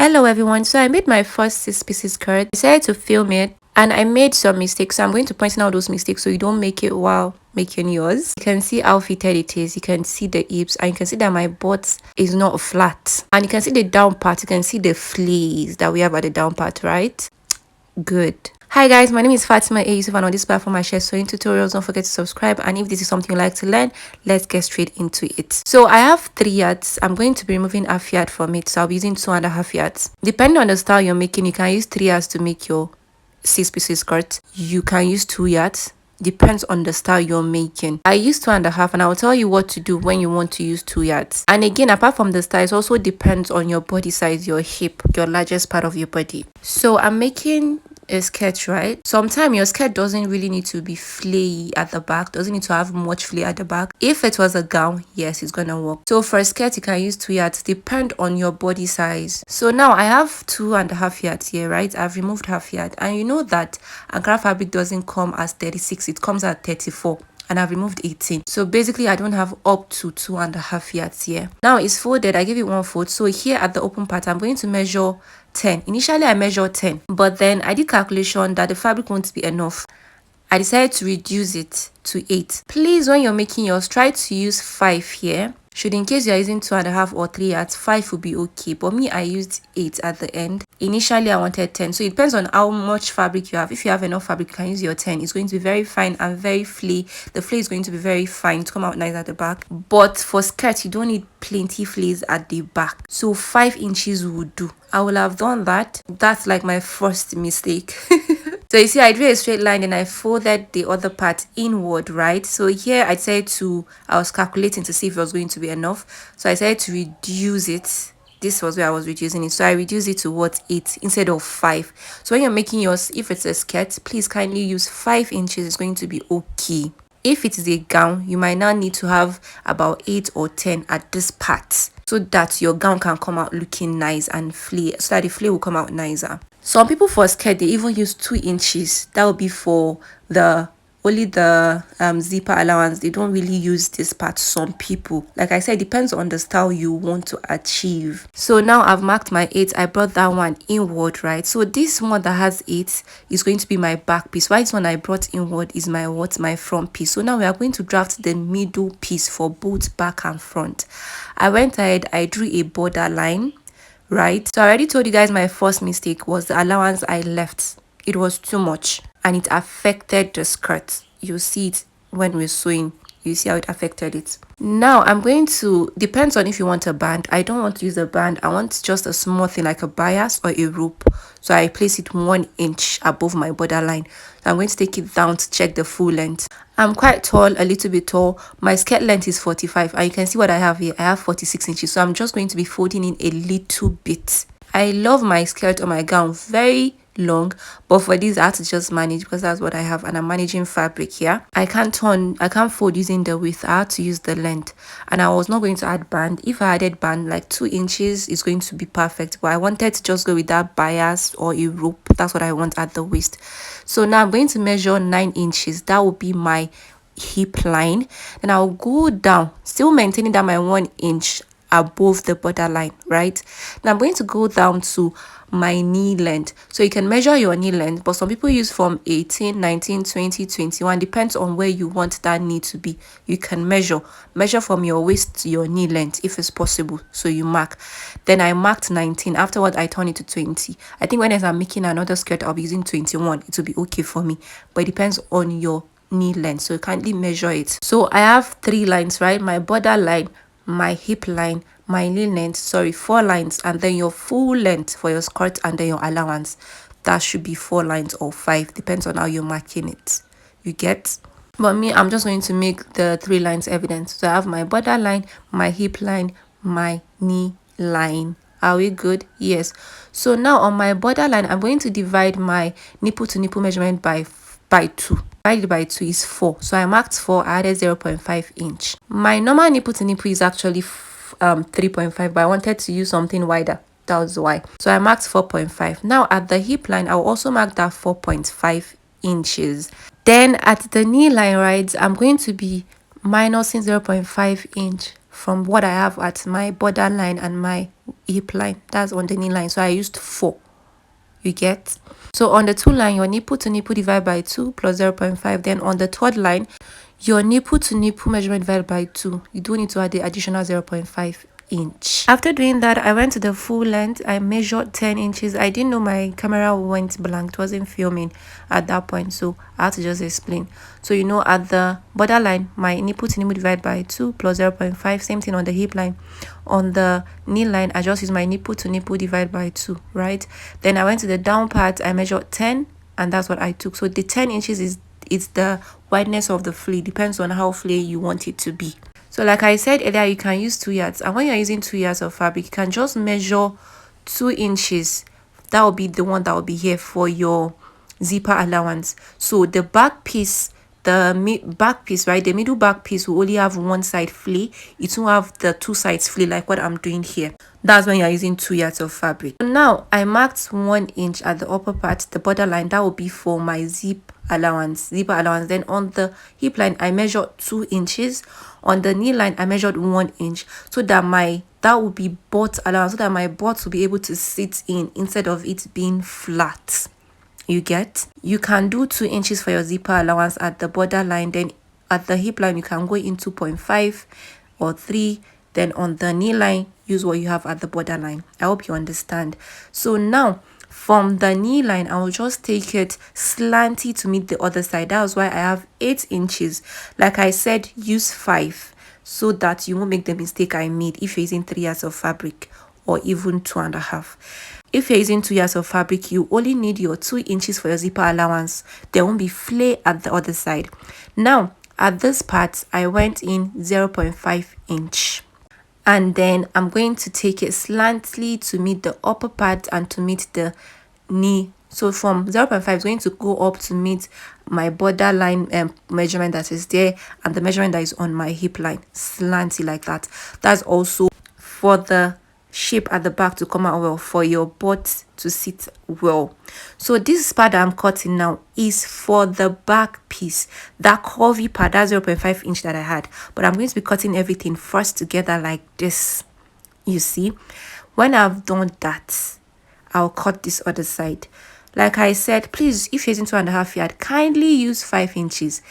Hello everyone, so I made my first 6 pieces skirt. I decided to film it and I made some mistakes, so I'm going to point out those mistakes so you don't make it while making yours. You can see how fitted it is, you can see the hips, and you can see that my butt is not flat, and you can see the down part, you can see the fleece that we have at the down part, right? Good. Hi guys, my name is Fatima A. Yusuf, and on this platform I share sewing tutorials. Don't forget to subscribe, and if this is something you like to learn, let's get straight into it. So I have 3 yards. I'm going to be removing half yard from it, so I'll be using 2.5 yards. Depending on the style you're making, you can use 3 yards to make your 6 pieces skirt. You can use 2 yards. Depends on the style you're making. I use 2.5, and I will tell you what to do when you want to use 2 yards. And again, apart from the style, it also depends on your body size, your hip, your largest part of your body. So I'm making a skirt, right? Sometimes your skirt doesn't really need to be flaky at the back, doesn't need to have much flare at the back. If it was a gown, yes, it's gonna work. So for a skirt, you can use 2 yards, depend on your body size. So now I have 2.5 yards here, right? I've removed half yard, and you know that Ankara fabric doesn't come as 36, it comes at 34. And I've removed 18. So basically I don't have up to 2.5 yards here. Now it's folded, I give it 1 fold. So here at the open part, I'm going to measure 10. Initially I measured 10, but then I did calculation that the fabric won't be enough. I decided to reduce it to 8. Please, when you're making yours, try to use 5 here. Should in case you're using 2.5 or 3 yards, 5 will be okay. But me, I used 8 at the end. Initially, I wanted 10. So it depends on how much fabric you have. If you have enough fabric, you can use your 10. It's going to be very fine and very flea. The flea is going to be very fine to come out nice at the back. But for skirt, you don't need plenty fleas at the back. So 5 inches would do. I will have done that. That's like my first mistake. So you see, I drew a straight line and I folded the other part inward, right? So here I was calculating to see if it was going to be enough. So I decided to reduce it. This was where I was reducing it. So I reduced it to what, 8 instead of 5. So when you're making yours, if it's a skirt, please kindly use 5 inches. It's going to be okay. If it is a gown, you might now need to have about 8 or 10 at this part, so that your gown can come out looking nice and flare, so that the flare will come out nicer. Some people for skirt, they even use 2 inches. That will be for only the zipper allowance. They don't really use this part. Some people, like I said, depends on the style you want to achieve. So now I've marked my 8. I brought that one inward, right? So this one that has 8 is going to be my back piece, while this one I brought inward is my front piece. So now we are going to draft the middle piece for both back and front. I went ahead, I drew a border line, right? So I already told you guys my first mistake was the allowance I left. It was too much and it affected the skirt. You'll see it when we're sewing. You see how it affected it. Now I'm going to, depends on if you want a band. I don't want to use a band. I want just a small thing like a bias or a rope. So I place it 1 inch above my borderline. So I'm going to take it down to check the full length. I'm quite tall, a little bit tall. My skirt length is 45, and you can see what I have here. I have 46 inches. So I'm just going to be folding in a little bit. I love my skirt or my gown very long, but for this I have to just manage because that's what I have, and I'm managing fabric here. I can't fold using the width. I had to use the length, and I was not going to add band. If I added band, like 2 inches is going to be perfect, but I wanted to just go with that bias or a rope. That's what I want at the waist. So now I'm going to measure 9 inches. That will be my hip line. Then I'll go down, still maintaining that my 1 inch above the borderline, right? Now I'm going to go down to my knee length. So you can measure your knee length, but some people use from 18, 19, 20, 21. Depends on where you want that knee to be. You can measure from your waist to your knee length if it's possible. So you mark. Then I marked 19. Afterwards I turn it to 20. I think when I'm making another skirt, I'll be using 21. It will be okay for me, but it depends on your knee length, so you kindly measure it. So I have 3 lines, right? My border line, my hip line, my knee length, 4 lines, and then your full length for your skirt, and then your allowance. That should be 4 lines or 5, depends on how you're marking it. You get? But me, I'm just going to make the 3 lines evident. So I have my border line, my hip line, my knee line. Are we good? Yes. So now on my border line, I'm going to divide my nipple to nipple measurement by 2. Divided by 2 is 4. So I marked 4, I added 0.5 inch. My normal nipple to nipple is actually 3.5, but I wanted to use something wider. That was why. So I marked 4.5. Now at the hip line, I'll also mark that 4.5 inches. Then at the knee line, right, I'm going to be minusing 0.5 inch from what I have at my borderline and my hip line, that's on the knee line, so I used 4. You get? So on the 2 line, your nipple to nipple divided by 2 plus 0.5. Then on the 3rd line, your nipple to nipple measurement divided by 2. You do need to add the additional 0.5 inch. After doing that, I went to the full length. I measured 10 inches. I didn't know my camera went blank. It wasn't filming at that point, so I had to just explain. So you know, at the borderline, my nipple to nipple divided by 2 plus 0.5. Same thing on the hip line. On the knee line, I just use my nipple to nipple divided by 2, right? Then I went to the down part. I measured 10, and that's what I took. So the 10 inches is the wideness of the flea. Depends on how flea you want it to be. So like I said earlier, you can use 2 yards, and when you're using 2 yards of fabric, you can just measure 2 inches. That will be the one that will be here for your zipper allowance. So the back piece, back piece, right, the middle back piece will only have one side flea. It won't have the 2 sides flea like what I'm doing here. That's when you're using 2 yards of fabric. So now I marked 1 inch at the upper part, the borderline. That will be for my zipper allowance. Then on the hip line, I measured 2 inches. On the knee line, I measured 1 inch, so that will be butt allowance, so that my butt will be able to sit in instead of it being flat. You get? You can do 2 inches for your zipper allowance at the borderline. Then at the hip line, you can go in 2.5 or 3. Then on the knee line, use what you have at the borderline. I hope you understand. So now from the knee line, I will just take it slanty to meet the other side. That's why I have 8 inches. Like I said, use 5 so that you won't make the mistake I made if you're using 3 yards of fabric or even 2.5. If you're using 2 yards of fabric, you only need your 2 inches for your zipper allowance. There won't be flare at the other side. Now, at this part, I went in 0.5 inch. And then I'm going to take it slantly to meet the upper part and to meet the knee. So from 0.5 is going to go up to meet my borderline measurement that is there, and the measurement that is on my hip line, slanty like that. That's also for the shape at the back to come out well, for your butt to sit well. So this part that I'm cutting now is for the back piece, that curvy part, that 0.5 inch that I had, but I'm going to be cutting everything first together like this. You see, when I've done that, I'll cut this other side. Like I said, please, if you're using 2.5 yards, kindly use 5 inches.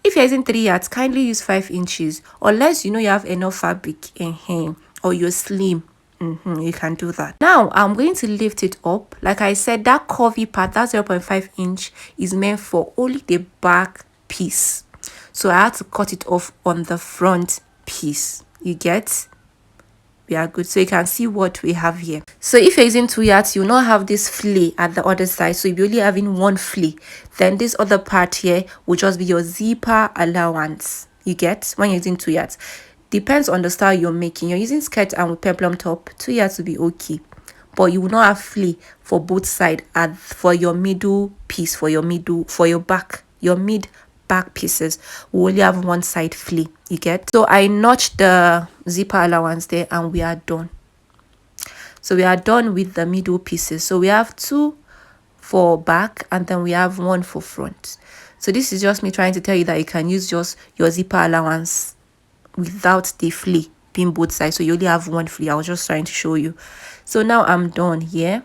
If you're using 3 yards, kindly use 5 inches, unless you know you have enough fabric in here or you're slim. You can do that. Now I'm going to lift it up. Like I said, that curvy part, that 0.5 inch is meant for only the back piece, so I had to cut it off on the front piece. You get? We are good. So you can see what we have here. So if you're using 2 yards, you will not have this flea at the other side. So if you're only having 1 flea, then this other part here will just be your zipper allowance. You get? When you're using 2 yards. Depends on the style you're making. You're using skirt and with peplum top, 2 yards will be okay, but you will not have flea for both sides. And for your middle piece, for your back, your mid back pieces will only have 1 side flea. You get? So I notched the zipper allowance there, and we are done. So we are done with the middle pieces. So we have 2 for back, and then we have 1 for front. So this is just me trying to tell you that you can use just your zipper allowance without the flea being both sides, so you only have 1 flea. I was just trying to show you. So now I'm done here.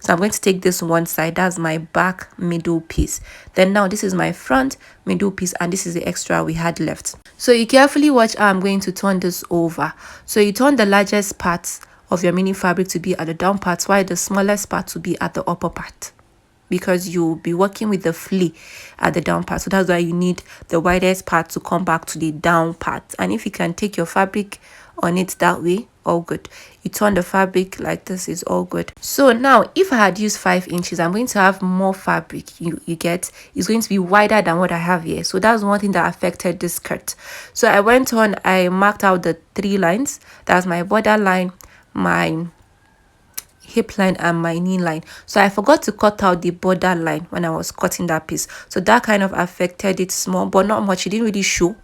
So I'm going to take this one side, that's my back middle piece. Then now this is my front middle piece, and this is the extra we had left. So you carefully watch how I'm going to turn this over. So you turn the largest part of your mini fabric to be at the down part, while the smallest part to be at the upper part, because you'll be working with the flea at the down part. So that's why you need the widest part to come back to the down part. And if you can take your fabric on it that way, all good. You turn the fabric like this, is all good. So now if I had used 5 inches, I'm going to have more fabric. You get, it's going to be wider than what I have here. So that's one thing that affected this skirt. So I went on, I marked out the 3 lines. That's my border line, my hip line, and my knee line. So I forgot to cut out the border line when I was cutting that piece, so that kind of affected it small, but not much. It didn't really show.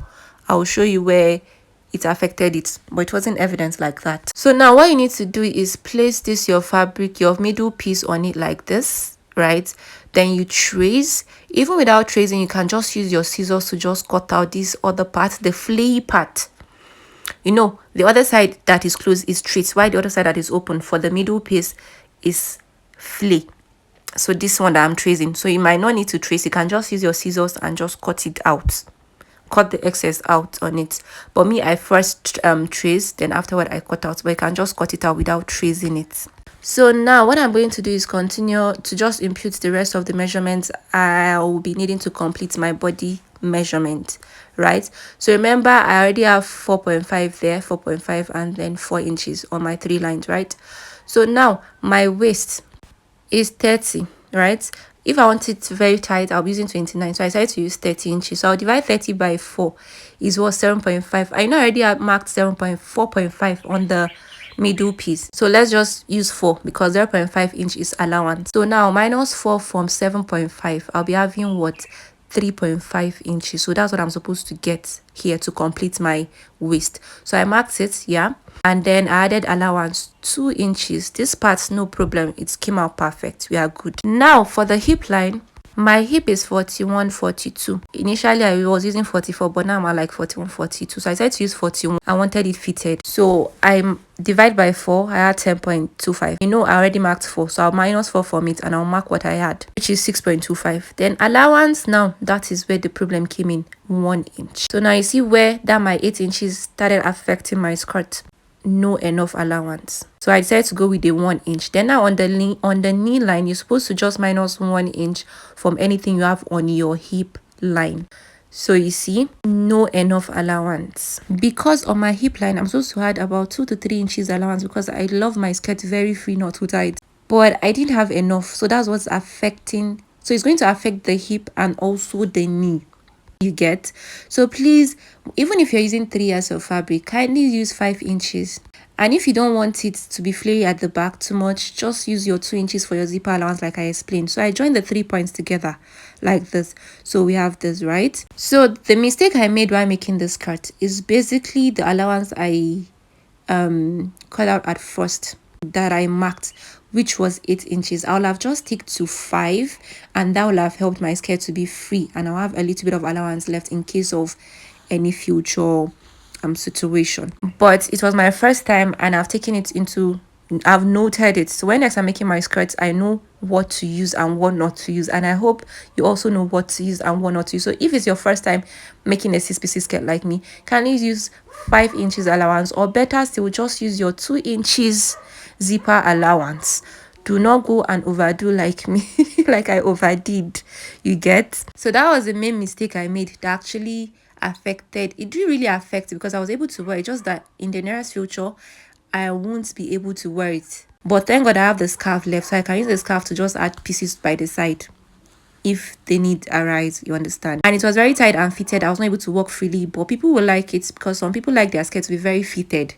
I will show you where it affected it, but it wasn't evident like that. So now what you need to do is place this your fabric, your middle piece, on it like this, right? Then you trace. Even without tracing, you can just use your scissors to just cut out this other part, the flea part. You know, the other side that is closed is straight, while the other side that is open for the middle piece is flay. So this one that I'm tracing, so you might not need to trace, you can just use your scissors and just cut it out, cut the excess out on it. But me, I first trace, then afterward I cut out, but you can just cut it out without tracing it. So now what I'm going to do is continue to just impute the rest of the measurements I will be needing to complete my body measurement, right? So remember, I already have 4.5 there, 4.5, and then 4 inches on my 3 lines, right? So now my waist is 30, right? If I want it very tight, I'll be using 29. So I decided to use 30 inches. So I'll divide 30 by 4 is what, 7.5. I know I already have marked 7.4.5 on the middle piece. So let's just use 4 because 0.5 inch is allowance. So now minus 4 from 7.5, I'll be having what? 3.5 inches. So that's what I'm supposed to get here to complete my waist. So I marked it, yeah, and then I added allowance 2 inches. This part, no problem, it came out perfect, we are good. Now for the hip line, my hip is 41, 42. Initially I was using 44, but now I'm at like 41, 42. So I decided to use 41. I wanted it fitted, so I divide by 4. I had 10.25. You know, I already marked 4, so I'll minus 4 from it and I'll mark what I had, which is 6.25. Then allowance, now that is where the problem came in, 1 inch. So now you see where that my 8 inches started affecting my skirt. No enough allowance, so I decided to go with the 1 inch. Then now on the knee line, you're supposed to just minus 1 inch from anything you have on your hip line. So you see, no enough allowance, because on my hip line I'm supposed to add about 2 to 3 inches allowance because I love my skirt very free, not too tight, but I didn't have enough. So that's what's affecting. So it's going to affect the hip and also the knee, you get. So please, even if you're using 3 yards of fabric, kindly use 5 inches. And if you don't want it to be flary at the back too much, just use your 2 inches for your zipper allowance like I explained. So I joined the 3 points together like this. So we have this, right? So the mistake I made while making this skirt is basically the allowance I cut out at first that I marked, which was 8 inches. I'll have just stick to 5, and that will have helped my skirt to be free, and I'll have a little bit of allowance left in case of any future situation. But it was my first time and I've noted it. So when next I'm making my skirts, I know what to use and what not to use, and I hope you also know what to use and what not to use. So if it's your first time making a 6-piece skirt like me, can you use 5 inches allowance, or better still, just use your 2 inches zipper allowance. Do not go and overdo like me, like I overdid, you get. So that was the main mistake I made that actually affected. It didn't really affect because I was able to wear it, just that in the nearest future I won't be able to wear it. But thank God I have the scarf left, so I can use the scarf to just add pieces by the side if the need arise, you understand. And it was very tight and fitted. I was not able to walk freely, but people will like it because some people like their skirts to be very fitted,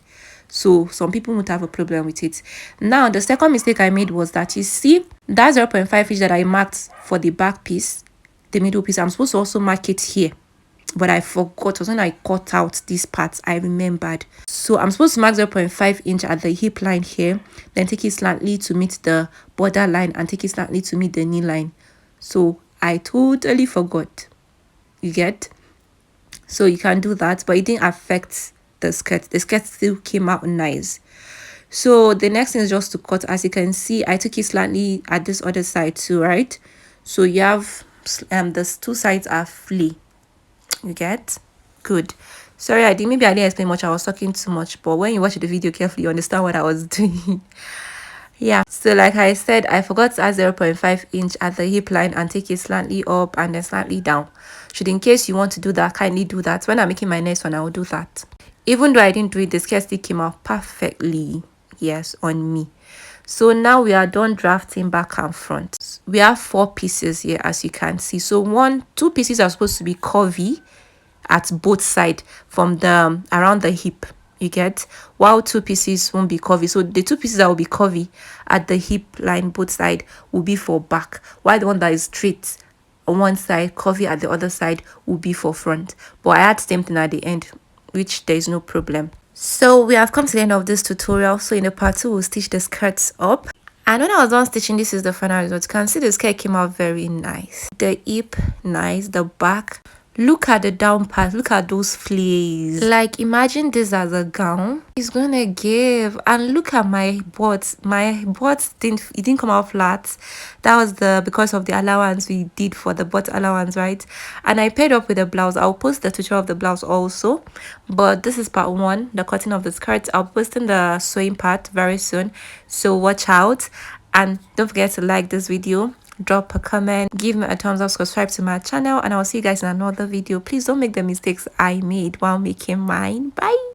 so some people won't have a problem with it. Now the second mistake I made was that, you see that 0.5 inch that I marked for the back piece, the middle piece, I'm supposed to also mark it here, but I forgot. It was when I cut out this part I remembered. So I'm supposed to mark 0.5 inch at the hip line here, then take it slightly to meet the border line and take it slightly to meet the knee line. So I totally forgot, you get. So you can do that, but it didn't affect the skirt. The skirt still came out nice. So the next thing is just to cut. As you can see, I took it slightly at this other side too, right? So you have the 2 sides are flea, you get. Good. Sorry, I didn't explain much. I was talking too much, but when you watch the video carefully, you understand what I was doing. Yeah, so like I said, I forgot to add 0.5 inch at the hip line and take it slightly up and then slightly down. Should in case you want to do that, kindly do that. When I'm making my next one, I will do that. Even though I didn't do it, the skirt still came out perfectly, yes, on me. So now we are done drafting back and front. We have 4 pieces here, as you can see. So 2 pieces are supposed to be curvy at both sides from the around the hip, you get, while 2 pieces won't be curvy. So the 2 pieces that will be curvy at the hip line both side will be for back, while the one that is straight on one side, curvy at the other side, will be for front. But I had same thing at the end, which there is no problem. So we have come to the end of this tutorial. So in the part 2, we'll stitch the skirts up. And when I was done stitching, this is the final result. You can see the skirt came out very nice. The hip, nice. The back, Look at the down part. Look at those flays. Like, imagine this as a gown. It's gonna give. And look at my butt. My butt didn't come out flat. That was because of the allowance we did for the butt allowance, right? And I paired up with the blouse. I'll post the picture of the blouse also. But this is part one, the cutting of the skirt. I'll post in the sewing part very soon. So watch out. And don't forget to like this video, drop a comment, give me a thumbs up, subscribe to my channel, and I'll see you guys in another video. Please don't make the mistakes I made while making mine. Bye.